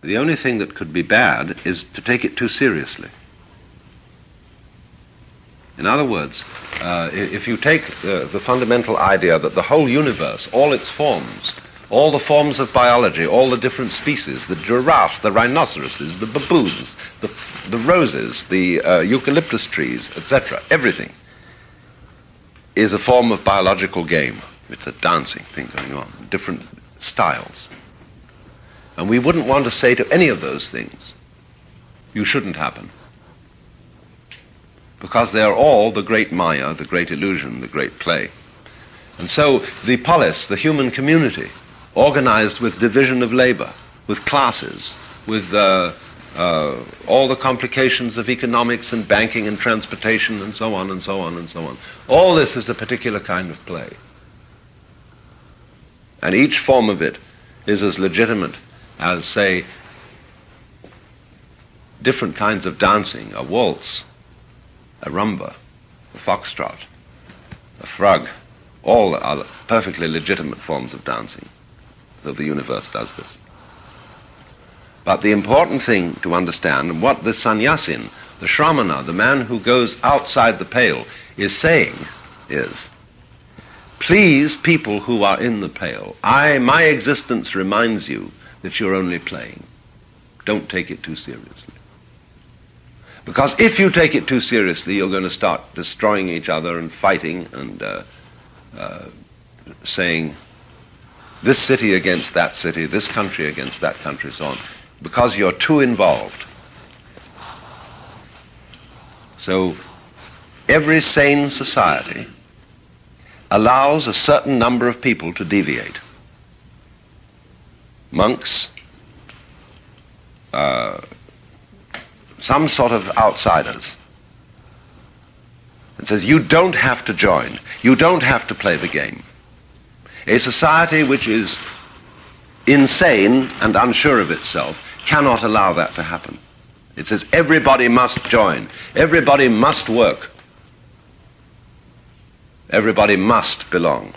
The only thing that could be bad is to take it too seriously. In other words, if you take the fundamental idea that the whole universe, all its forms, all the forms of biology, all the different species, the giraffes, the rhinoceroses, the baboons, the roses, the eucalyptus trees, etc., everything is a form of biological game. It's a dancing thing going on, different styles. And we wouldn't want to say to any of those things, you shouldn't happen. Because they are all the great Maya, the great illusion, the great play. And so the polis, the human community, organized with division of labor, with classes, with all the complications of economics and banking and transportation and so on and so on and so on. All this is a particular kind of play. And each form of it is as legitimate as, say, different kinds of dancing, a waltz, a rumba, a foxtrot, a frog. All are perfectly legitimate forms of dancing. So the universe does this. But the important thing to understand, and what the sannyasin, the shramana, the man who goes outside the pale, is saying is, please, people who are in the pale, my existence reminds you that you're only playing. Don't take it too seriously. Because if you take it too seriously, you're going to start destroying each other and fighting and saying this city against that city, this country against that country, so on, because you're too involved. So every sane society allows a certain number of people to deviate. Monks, some sort of outsiders. It says, you don't have to join. You don't have to play the game. A society which is insane and unsure of itself cannot allow that to happen. It says everybody must join. Everybody must work. Everybody must belong.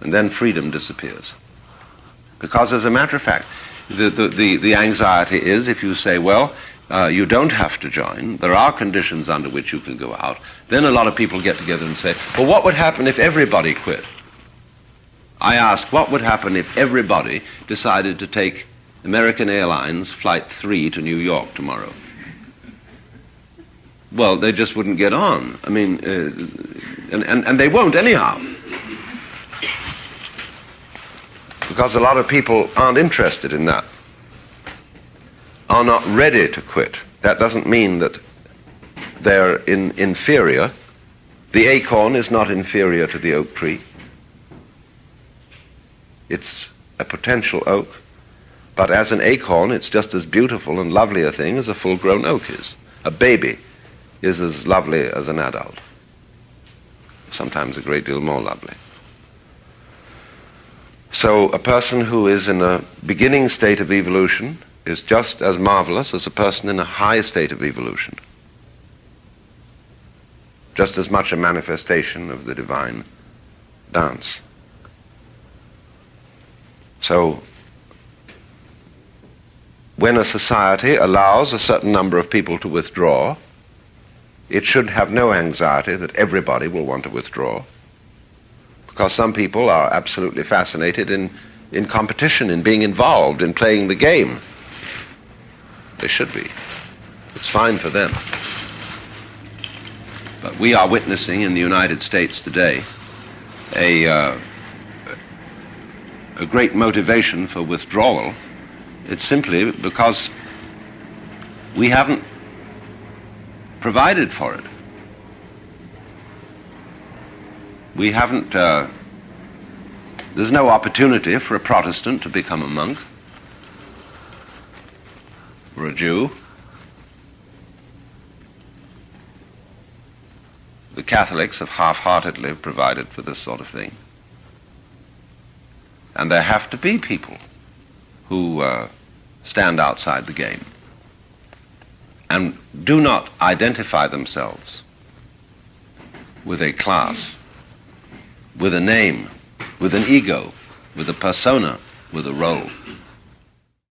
And then freedom disappears. Because as a matter of fact, the anxiety is if you say, well, you don't have to join, there are conditions under which you can go out, then a lot of people get together and say, well, what would happen if everybody quit? I ask, what would happen if everybody decided to take American Airlines Flight 3 to New York tomorrow? Well, they just wouldn't get on. I mean, and they won't anyhow. Because a lot of people aren't interested in that, are not ready to quit. That doesn't mean that they're inferior. The acorn is not inferior to the oak tree. It's a potential oak, but as an acorn, it's just as beautiful and lovely a thing as a full-grown oak is. A baby is as lovely as an adult, sometimes a great deal more lovely. So a person who is in a beginning state of evolution is just as marvelous as a person in a high state of evolution. Just as much a manifestation of the divine dance. So, when a society allows a certain number of people to withdraw, it should have no anxiety that everybody will want to withdraw. Because some people are absolutely fascinated in competition, in being involved, in playing the game. They should be. It's fine for them. But we are witnessing in the United States today a great motivation for withdrawal. It's simply because we haven't provided for it. We haven't, there's no opportunity for a Protestant to become a monk, or a Jew. The Catholics have half-heartedly provided for this sort of thing. And there have to be people who stand outside the game and do not identify themselves with a class, with a name, with an ego, with a persona, with a role.